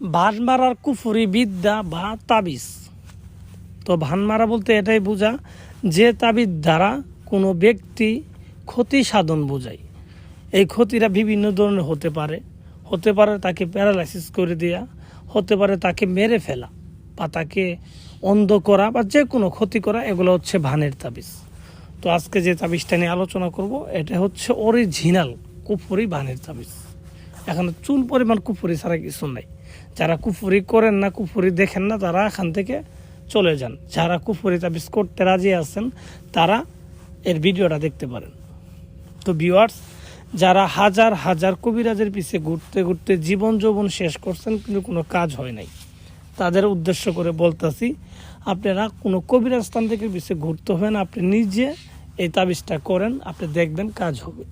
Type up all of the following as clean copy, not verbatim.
ভানমারার কুফরি বিদ্যা বা তাবিজ। তো ভানমারা বলতে এটাই বোঝা যে তাবিজ দ্বারা কোনো ব্যক্তি ক্ষতি সাধন বোঝায়। এই ক্ষতিটা বিভিন্ন ধরনের হতে পারে তাকে প্যারালাইসিস করে দেয়া, হতে পারে তাকে মেরে ফেলা বা তাকে অন্ধ করা বা যে কোনো ক্ষতি করা, এগুলো হচ্ছে ভানের তাবিজ। তো আজকে যে তাবিজটা নিয়ে আলোচনা করব এটা হচ্ছে অরিজিনাল কুফরি ভানের তাবিজ। এখানে চুল পরিমাণ কুফরি ছাড়া কিছু নাই। যারা কুফরি করেন না, কুফরি দেখেন না, তারা এখান থেকে চলে যান। যারা কুফরি তাবিজ করতে রাজি আছেন তারা এর ভিডিওটা দেখতে পারেন। তো ভিউয়ার্স, যারা হাজার হাজার কবিরাজের পিছে ঘুরতে ঘুরতে জীবন যৌবন শেষ করছেন কিন্তু কোনো কাজ হয় নাই, তাদের উদ্দেশ্য করে বলতেছি, আপনারা কোনো কবিরাজ তান্ত্রিকের পিছে ঘুরতে হবে না, আপনি নিজে এই তাবিজটা করেন, আপনি দেখবেন কাজ হবে।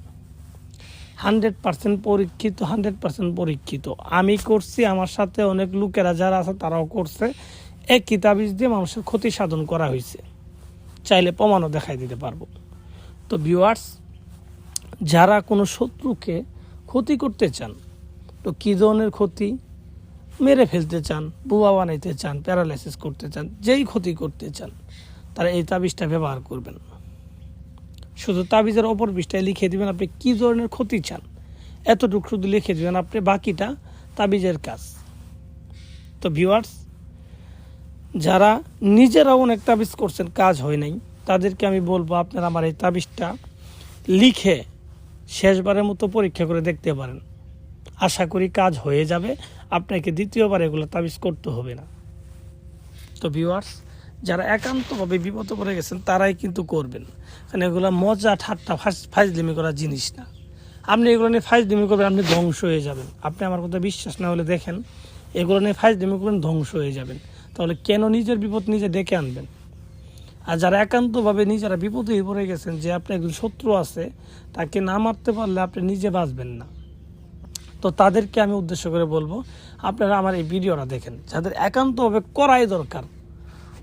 100% পরীক্ষিত, 100% পরীক্ষিত। আমি করছি, আমার সাথে অনেক লোকেরা যারা আছে তারাও করছে। একই তাবিজ দিয়ে মানুষের ক্ষতি সাধন করা হয়েছে, চাইলে প্রমাণও দেখাই দিতে পারবো। তো ভিউয়ার্স, যারা কোনো শত্রুকে ক্ষতি করতে চান, তো কী ধরনের ক্ষতি, মেরে ফেলতে চান, বুয়া বানাইতে চান, প্যারালাইসিস করতে চান, যেই ক্ষতি করতে চান, তারা এই তাবিজটা ব্যবহার করবেন। শুধু তাবিজের অপর পৃষ্ঠায় লিখে দিবেন আপনি কী ধরনের ক্ষতি চান, এতটুকু শুধু লিখে দিবেন, আপনি বাকিটা তাবিজের কাজ। তো ভিউয়ার্স, যারা নিজেরাও অনেক তাবিজ করছেন কাজ হয় নাই, তাদেরকে আমি বলবো আপনারা আমার এই তাবিজটা লিখে শেষবারের মতো পরীক্ষা করে দেখতে পারেন। আশা করি কাজ হয়ে যাবে, আপনাকে দ্বিতীয়বার এগুলো তাবিজ করতে হবে না। তো ভিউয়ার্স, যারা একান্তভাবে বিপদে পড়ে গেছেন তারাই কিন্তু করবেন, কারণ এগুলো মজা ঠাট্টা ফাইজলিমি করার জিনিস না। আপনি এগুলো নিয়ে ফাইজলিমি করবেন, আপনি ধ্বংস হয়ে যাবেন। আপনি আমার কথা বিশ্বাস না হলে দেখেন, এগুলো নিয়ে ফাইজলিমি করবেন, ধ্বংস হয়ে যাবেন। তাহলে কেন নিজের বিপদ নিজে ডেকে আনবেন? আর যারা একান্তভাবে নিজেরা বিপদে পড়ে গেছেন, যে আপনার একজন শত্রু আছে, তাকে না মারতে পারলে আপনি নিজে বাঁচবেন না, তো তাদেরকে আমি উদ্দেশ্য করে বলবো আপনারা আমার এই ভিডিওটা দেখেন। যাদের একান্তভাবে করাই দরকার,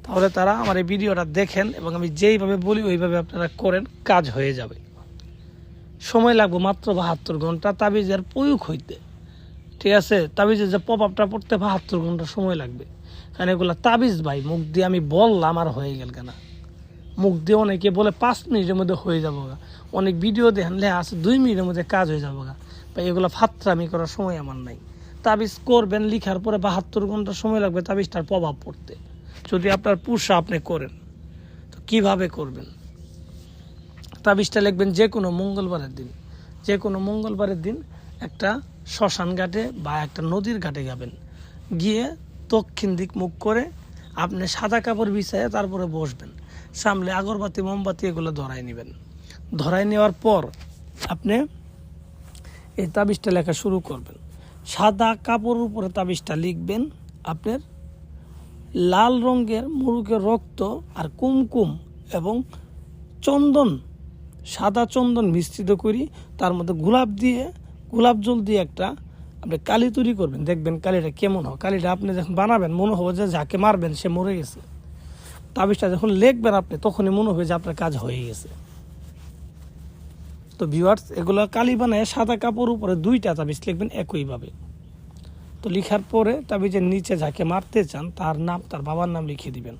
তাহলে তারা আমার এই ভিডিওটা দেখেন এবং আমি যেইভাবে বলি ওইভাবে আপনারা করেন, কাজ হয়ে যাবে। সময় লাগবে মাত্র 72 ঘন্টা তাবিজের প্রয়োগ হইতে, ঠিক আছে? তাবিজের যে প্রভাবটা পড়তে 72 ঘন্টা সময় লাগবে, কারণ এগুলো তাবিজ ভাই, মুখ দিয়ে আমি বললাম আর হয়ে গেল কেনা। মুখ দিয়ে অনেকে বলে 5 মিনিটের মধ্যে হয়ে যাবো গা, অনেক ভিডিও দেখেন লেখা আছে 2 মিনিটের মধ্যে কাজ হয়ে যাবো গা। ভাই এগুলো ফাত্রামি করার সময় আমার নাই। তাবিজ করবেন, লিখার পরে 72 ঘন্টা সময় লাগবে তাবিজটার প্রভাব পড়তে। যদি আপনার পুষা আপনি করেন, তো কিভাবে করবেন? তাবিজটা লিখবেন যে কোনো মঙ্গলবারের দিন একটা শ্মশান ঘাটে বা একটা নদীর ঘাটে যাবেন, গিয়ে দক্ষিণ দিক মুখ করে আপনি সাদা কাপড় বিছাইয়ে তারপরে বসবেন, সামনে আগরবাতি মোমবাতি এগুলো ধরাই নেবেন। ধরাই নেওয়ার পর আপনি এই তাবিজটা লেখা শুরু করবেন। সাদা কাপড়ের উপরে তাবিজটা লিখবেন আপনার লাল রঙের মুরগের রক্ত আর কুমকুম এবং চন্দন, সাদা চন্দন মিশ্রিত করি, তার মধ্যে গোলাপ জল দিয়ে একটা আপনি কালি তৈরি করবেন। দেখবেন কালিটা কেমন হয়। কালিটা আপনি যখন বানাবেন মনে হবে যে যাকে মারবেন সে মরে গেছে। তাবিজটা যখন লিখবেন আপনি, তখনই মনে হবে যে আপনার কাজ হয়ে গেছে। তো ভিউয়ার্স, এগুলো কালি বানায় সাদা কাপড় উপরে 2টা তাবিজ লিখবেন একইভাবে। তো লিখার পরে তাবিজের নিচে যাকে মারতে চান তার নাম, তার বাবার নাম লিখে দিবেন।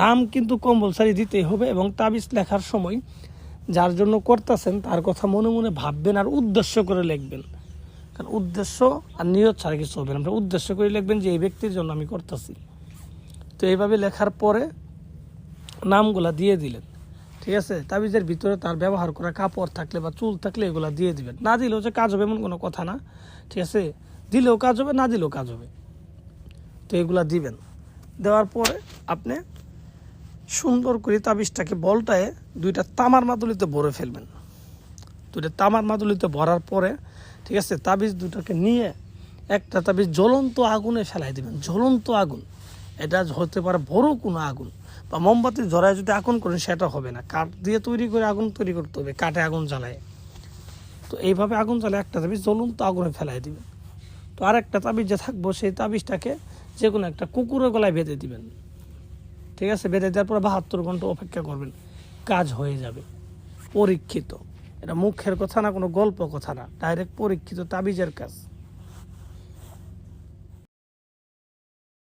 নাম কিন্তু কম্পালসারি দিতেই হবে, এবং তাবিজ লেখার সময় যার জন্য করতেছেন তার কথা মনে মনে ভাববেন আর উদ্দেশ্য করে লিখবেন। কারণ উদ্দেশ্য আর নিয়ত ছাড়া কিছু হবে না। আমরা উদ্দেশ্য করে লিখবেন যে এই ব্যক্তির জন্য আমি করতেছি। তো এইভাবে লেখার পরে নামগুলা দিয়ে দিলেন, ঠিক আছে? তাবিজের ভিতরে তার ব্যবহার করা কাপড় থাকলে বা চুল থাকলে এগুলো দিয়ে দিবেন। না দিলেও যে কাজ হবে এমন কোনো কথা না, ঠিক আছে? দিলেও কাজ হবে, না দিলেও কাজ হবে। তো এগুলা দিবেন। দেওয়ার পরে আপনি সুন্দর করে তাবিজটাকে বলটায় 2টা তামার মাদুলিতে ভরে ফেলবেন। 2টা তামার মাদুলিতে ভরার পরে, ঠিক আছে, তাবিজ 2টাকে নিয়ে একটা তাবিজ জ্বলন্ত আগুনে ফেলাই দিবেন। জ্বলন্ত আগুন, এটা হতে পারে বড় কোনো আগুন, বা মোমবাতি ধরায় যদি আগুন করেন সেটা হবে না। কাঠ দিয়ে তৈরি করে আগুন তৈরি করতে হবে, কাঠে আগুন জ্বালায়। তো এইভাবে আগুন জ্বালায় একটা তাবিজ জ্বলন্ত আগুনে ফেলাই দিবেন। তো আর একটা তাবিজ যে থাকবো, সেই তাবিজটাকে যে কোনো একটা কুকুরের গলায় বেঁধে দিবেন, ঠিক আছে? বেঁধে দেওয়ার পরে 72 ঘন্টা অপেক্ষা করবেন, কাজ হয়ে যাবে। পরীক্ষিত, এটা মুখের কথা না, কোনো গল্প কথা না, ডাইরেক্ট পরীক্ষিত তাবিজের কাজ।